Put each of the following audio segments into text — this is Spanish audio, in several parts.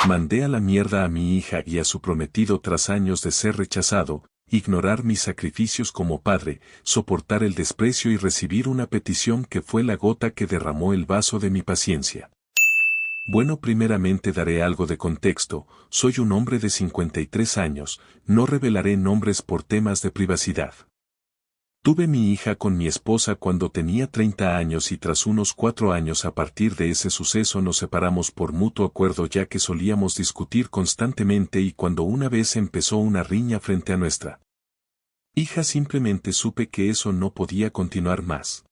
Mandé a la mierda a mi hija y a su prometido tras años de ser rechazado, ignorar mis sacrificios como padre, soportar el desprecio y recibir una petición que fue la gota que derramó el vaso de mi paciencia. Bueno, primeramente daré algo de contexto. Soy un hombre de 53 años, no revelaré nombres por temas de privacidad. Tuve mi hija con mi esposa cuando tenía 30 años y tras unos 4 años a partir de ese suceso nos separamos por mutuo acuerdo, ya que solíamos discutir constantemente y cuando una vez empezó una riña frente a nuestra hija simplemente supe que eso no podía continuar más.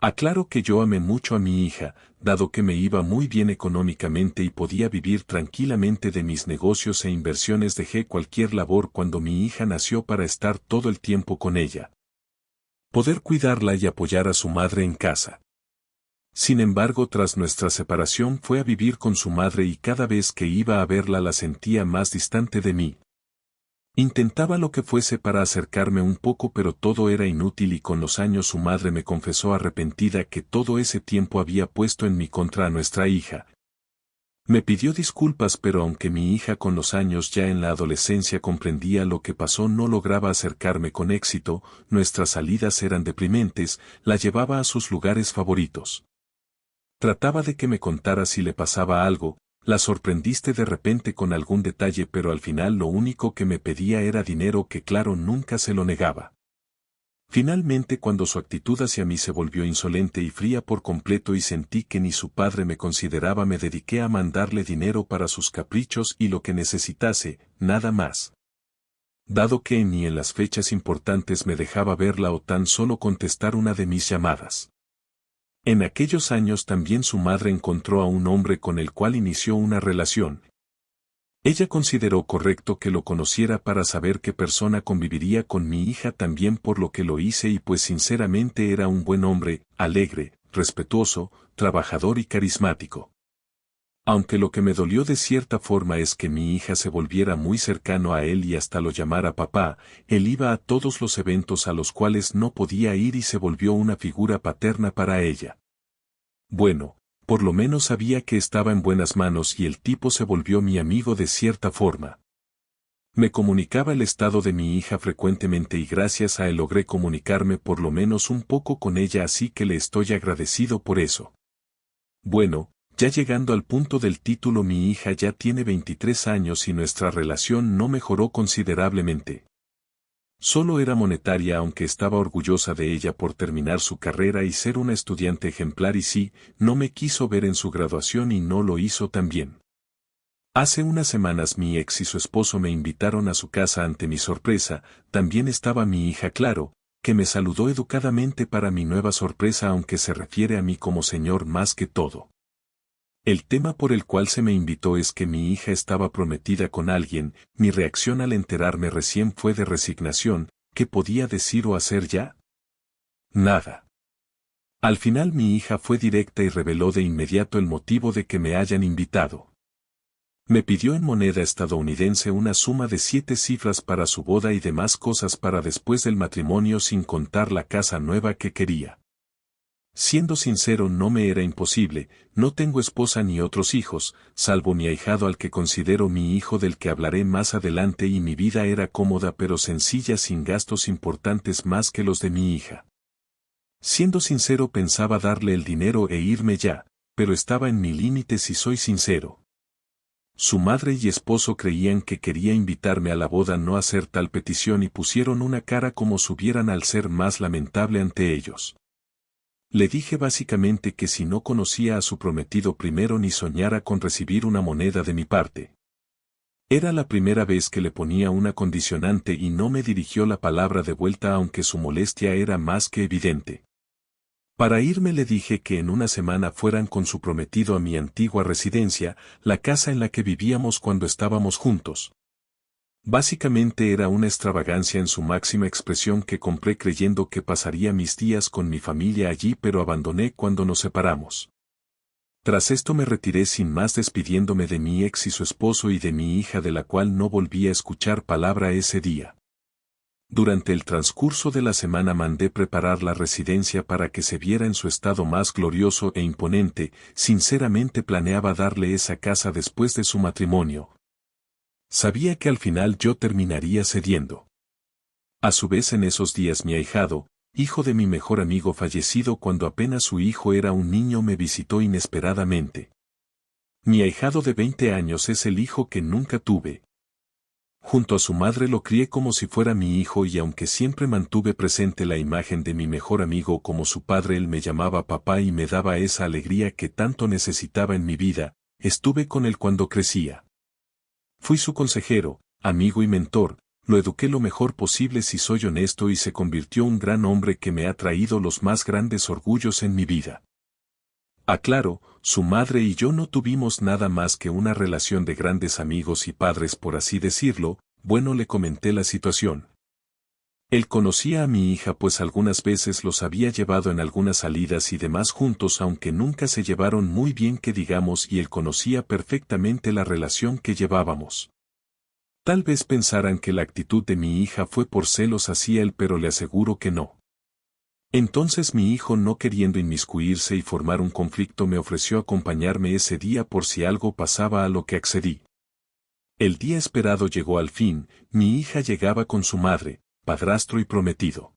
Aclaro que yo amé mucho a mi hija, dado que me iba muy bien económicamente y podía vivir tranquilamente de mis negocios e inversiones. Dejé cualquier labor cuando mi hija nació para estar todo el tiempo con ella, poder cuidarla y apoyar a su madre en casa. Sin embargo, tras nuestra separación fue a vivir con su madre y cada vez que iba a verla la sentía más distante de mí. Intentaba lo que fuese para acercarme un poco, pero todo era inútil y con los años su madre me confesó arrepentida que todo ese tiempo había puesto en mi contra a nuestra hija. Me pidió disculpas, pero aunque mi hija con los años ya en la adolescencia comprendía lo que pasó, no lograba acercarme con éxito. Nuestras salidas eran deprimentes, la llevaba a sus lugares favoritos. Trataba de que me contara si le pasaba algo. La sorprendiste de repente con algún detalle, pero al final lo único que me pedía era dinero, que claro nunca se lo negaba. Finalmente, cuando su actitud hacia mí se volvió insolente y fría por completo y sentí que ni su padre me consideraba, me dediqué a mandarle dinero para sus caprichos y lo que necesitase, nada más. Dado que ni en las fechas importantes me dejaba verla o tan solo contestar una de mis llamadas. En aquellos años también su madre encontró a un hombre con el cual inició una relación. Ella consideró correcto que lo conociera para saber qué persona conviviría con mi hija, también por lo que lo hice, y pues sinceramente era un buen hombre, alegre, respetuoso, trabajador y carismático. Aunque lo que me dolió de cierta forma es que mi hija se volviera muy cercano a él y hasta lo llamara papá. Él iba a todos los eventos a los cuales no podía ir y se volvió una figura paterna para ella. Bueno, por lo menos sabía que estaba en buenas manos y el tipo se volvió mi amigo de cierta forma. Me comunicaba el estado de mi hija frecuentemente y gracias a él logré comunicarme por lo menos un poco con ella, así que le estoy agradecido por eso. Bueno, ya llegando al punto del título, mi hija ya tiene 23 años y nuestra relación no mejoró considerablemente. Solo era monetaria, aunque estaba orgullosa de ella por terminar su carrera y ser una estudiante ejemplar, y sí, no me quiso ver en su graduación y no lo hizo también. Hace unas semanas mi ex y su esposo me invitaron a su casa. Ante mi sorpresa, también estaba mi hija, claro, que me saludó educadamente para mi nueva sorpresa, aunque se refiere a mí como señor más que todo. El tema por el cual se me invitó es que mi hija estaba prometida con alguien. Mi reacción al enterarme recién fue de resignación. ¿Qué podía decir o hacer ya? Nada. Al final mi hija fue directa y reveló de inmediato el motivo de que me hayan invitado. Me pidió en moneda estadounidense una suma de 7 cifras para su boda y demás cosas para después del matrimonio, sin contar la casa nueva que quería. Siendo sincero, no me era imposible. No tengo esposa ni otros hijos, salvo mi ahijado al que considero mi hijo, del que hablaré más adelante, y mi vida era cómoda pero sencilla, sin gastos importantes más que los de mi hija. Siendo sincero, pensaba darle el dinero e irme ya, pero estaba en mi límite si soy sincero. Su madre y esposo creían que quería invitarme a la boda, no hacer tal petición, y pusieron una cara como subieran al ser más lamentable ante ellos. Le dije básicamente que si no conocía a su prometido primero ni soñara con recibir una moneda de mi parte. Era la primera vez que le ponía una condicionante y no me dirigió la palabra de vuelta, aunque su molestia era más que evidente. Para irme le dije que en una semana fueran con su prometido a mi antigua residencia, la casa en la que vivíamos cuando estábamos juntos. Básicamente era una extravagancia en su máxima expresión que compré creyendo que pasaría mis días con mi familia allí, pero abandoné cuando nos separamos. Tras esto me retiré sin más, despidiéndome de mi ex y su esposo y de mi hija, de la cual no volví a escuchar palabra ese día. Durante el transcurso de la semana mandé preparar la residencia para que se viera en su estado más glorioso e imponente. Sinceramente planeaba darle esa casa después de su matrimonio. Sabía que al final yo terminaría cediendo. A su vez en esos días mi ahijado, hijo de mi mejor amigo fallecido cuando apenas su hijo era un niño, me visitó inesperadamente. Mi ahijado de 20 años es el hijo que nunca tuve. Junto a su madre lo crié como si fuera mi hijo y aunque siempre mantuve presente la imagen de mi mejor amigo como su padre, él me llamaba papá y me daba esa alegría que tanto necesitaba en mi vida. Estuve con él cuando crecía. Fui su consejero, amigo y mentor, lo eduqué lo mejor posible si soy honesto y se convirtió en un gran hombre que me ha traído los más grandes orgullos en mi vida. Aclaro, su madre y yo no tuvimos nada más que una relación de grandes amigos y padres por así decirlo. Bueno, le comenté la situación. Él conocía a mi hija pues algunas veces los había llevado en algunas salidas y demás juntos aunque nunca se llevaron muy bien que digamos y él conocía perfectamente la relación que llevábamos. Tal vez pensaran que la actitud de mi hija fue por celos hacia él pero le aseguro que no. Entonces mi hijo, no queriendo inmiscuirse y formar un conflicto, me ofreció acompañarme ese día por si algo pasaba, a lo que accedí. El día esperado llegó al fin. Mi hija llegaba con su madre, padrastro y prometido.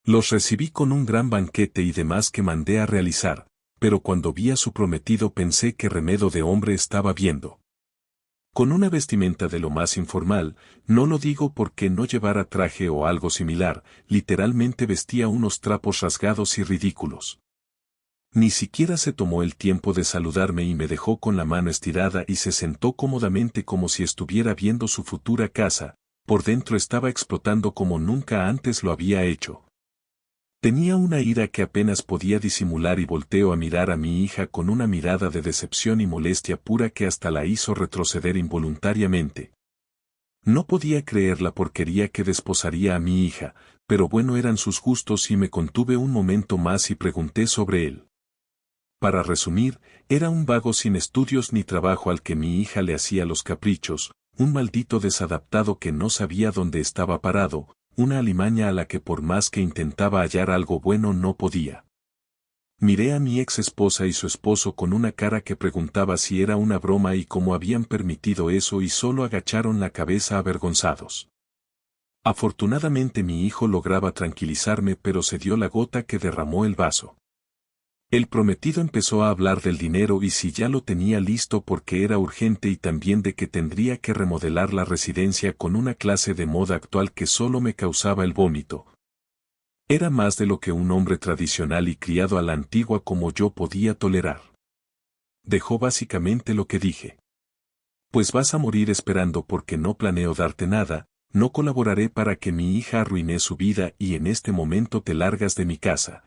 Los recibí con un gran banquete y demás que mandé a realizar, pero cuando vi a su prometido pensé qué remedo de hombre estaba viendo. Con una vestimenta de lo más informal, no lo digo porque no llevara traje o algo similar, literalmente vestía unos trapos rasgados y ridículos. Ni siquiera se tomó el tiempo de saludarme y me dejó con la mano estirada y se sentó cómodamente como si estuviera viendo su futura casa. Por dentro estaba explotando como nunca antes lo había hecho. Tenía una ira que apenas podía disimular y volteó a mirar a mi hija con una mirada de decepción y molestia pura que hasta la hizo retroceder involuntariamente. No podía creer la porquería que desposaría a mi hija, pero bueno, eran sus gustos y me contuve un momento más y pregunté sobre él. Para resumir, era un vago sin estudios ni trabajo al que mi hija le hacía los caprichos, un maldito desadaptado que no sabía dónde estaba parado, una alimaña a la que por más que intentaba hallar algo bueno no podía. Miré a mi ex esposa y su esposo con una cara que preguntaba si era una broma y cómo habían permitido eso, y solo agacharon la cabeza avergonzados. Afortunadamente mi hijo lograba tranquilizarme, pero se dio la gota que derramó el vaso. El prometido empezó a hablar del dinero y si ya lo tenía listo porque era urgente, y también de que tendría que remodelar la residencia con una clase de moda actual que solo me causaba el vómito. Era más de lo que un hombre tradicional y criado a la antigua como yo podía tolerar. Dejó básicamente lo que dije. Pues vas a morir esperando porque no planeo darte nada, no colaboraré para que mi hija arruine su vida y en este momento te largas de mi casa.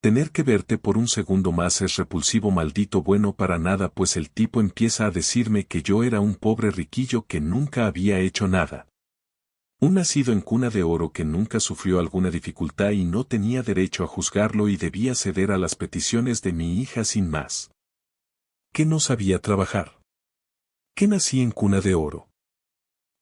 Tener que verte por un segundo más es repulsivo, maldito bueno para nada. Pues el tipo empieza a decirme que yo era un pobre riquillo que nunca había hecho nada. Un nacido en cuna de oro que nunca sufrió alguna dificultad y no tenía derecho a juzgarlo y debía ceder a las peticiones de mi hija sin más. ¿Que no sabía trabajar? ¿Que nací en cuna de oro?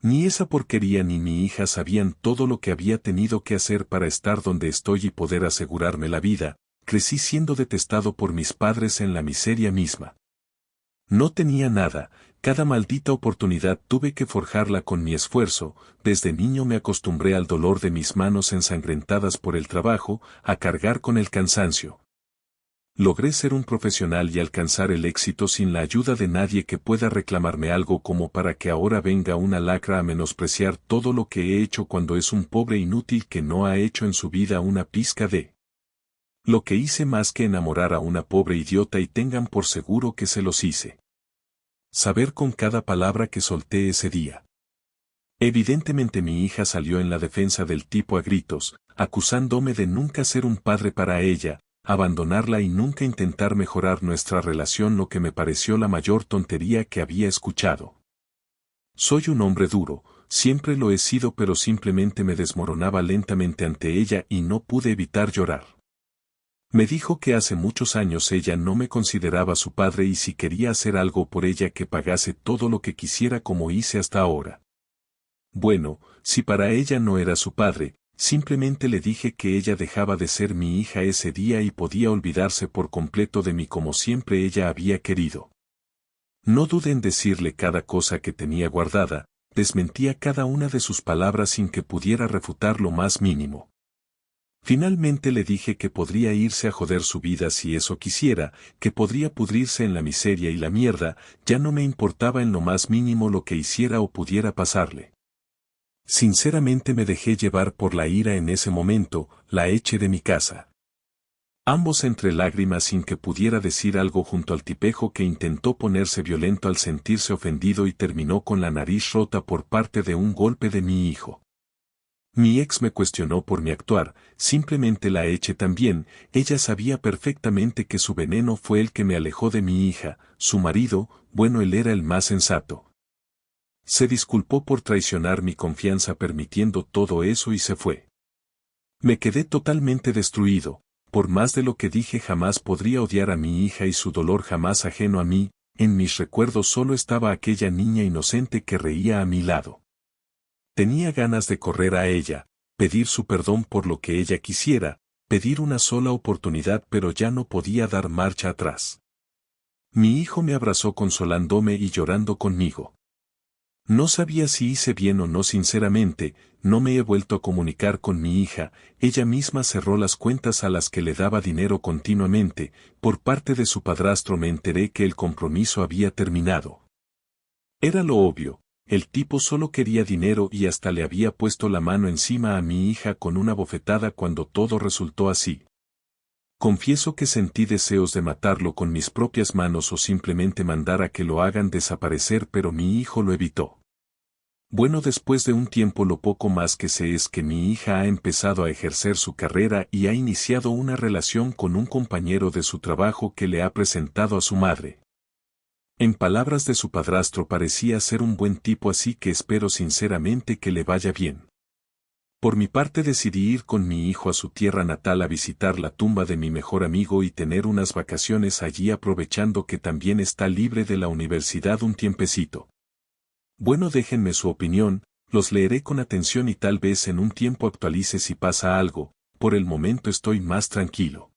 Ni esa porquería ni mi hija sabían todo lo que había tenido que hacer para estar donde estoy y poder asegurarme la vida. Crecí siendo detestado por mis padres en la miseria misma. No tenía nada, cada maldita oportunidad tuve que forjarla con mi esfuerzo. Desde niño me acostumbré al dolor de mis manos ensangrentadas por el trabajo, a cargar con el cansancio. Logré ser un profesional y alcanzar el éxito sin la ayuda de nadie que pueda reclamarme algo, como para que ahora venga una lacra a menospreciar todo lo que he hecho cuando es un pobre inútil que no ha hecho en su vida una pizca de lo que hice más que enamorar a una pobre idiota, y tengan por seguro que se los hice saber con cada palabra que solté ese día. Evidentemente mi hija salió en la defensa del tipo a gritos, acusándome de nunca ser un padre para ella, abandonarla y nunca intentar mejorar nuestra relación, lo que me pareció la mayor tontería que había escuchado. Soy un hombre duro, siempre lo he sido, pero simplemente me desmoronaba lentamente ante ella y no pude evitar llorar. Me dijo que hace muchos años ella no me consideraba su padre y si quería hacer algo por ella que pagase todo lo que quisiera como hice hasta ahora. Bueno, si para ella no era su padre, simplemente le dije que ella dejaba de ser mi hija ese día y podía olvidarse por completo de mí como siempre ella había querido. No dudé en decirle cada cosa que tenía guardada, desmentía cada una de sus palabras sin que pudiera refutar lo más mínimo. Finalmente le dije que podría irse a joder su vida si eso quisiera, que podría pudrirse en la miseria y la mierda, ya no me importaba en lo más mínimo lo que hiciera o pudiera pasarle. Sinceramente me dejé llevar por la ira en ese momento, la eché de mi casa. Ambos entre lágrimas sin que pudiera decir algo junto al tipejo que intentó ponerse violento al sentirse ofendido y terminó con la nariz rota por parte de un golpe de mi hijo. Mi ex me cuestionó por mi actuar, simplemente la eché también, ella sabía perfectamente que su veneno fue el que me alejó de mi hija, su marido, bueno él era el más sensato. Se disculpó por traicionar mi confianza permitiendo todo eso y se fue. Me quedé totalmente destruido, por más de lo que dije jamás podría odiar a mi hija y su dolor jamás ajeno a mí, en mis recuerdos solo estaba aquella niña inocente que reía a mi lado. Tenía ganas de correr a ella, pedir su perdón por lo que ella quisiera, pedir una sola oportunidad pero ya no podía dar marcha atrás. Mi hijo me abrazó consolándome y llorando conmigo. No sabía si hice bien o no sinceramente, no me he vuelto a comunicar con mi hija, ella misma cerró las cuentas a las que le daba dinero continuamente, por parte de su padrastro me enteré que el compromiso había terminado. Era lo obvio, el tipo solo quería dinero y hasta le había puesto la mano encima a mi hija con una bofetada cuando todo resultó así. Confieso que sentí deseos de matarlo con mis propias manos o simplemente mandar a que lo hagan desaparecer pero mi hijo lo evitó. Bueno, después de un tiempo lo poco más que sé es que mi hija ha empezado a ejercer su carrera y ha iniciado una relación con un compañero de su trabajo que le ha presentado a su madre. En palabras de su padrastro parecía ser un buen tipo así que espero sinceramente que le vaya bien. Por mi parte decidí ir con mi hijo a su tierra natal a visitar la tumba de mi mejor amigo y tener unas vacaciones allí aprovechando que también está libre de la universidad un tiempecito. Bueno, déjenme su opinión, los leeré con atención y tal vez en un tiempo actualice si pasa algo, por el momento estoy más tranquilo.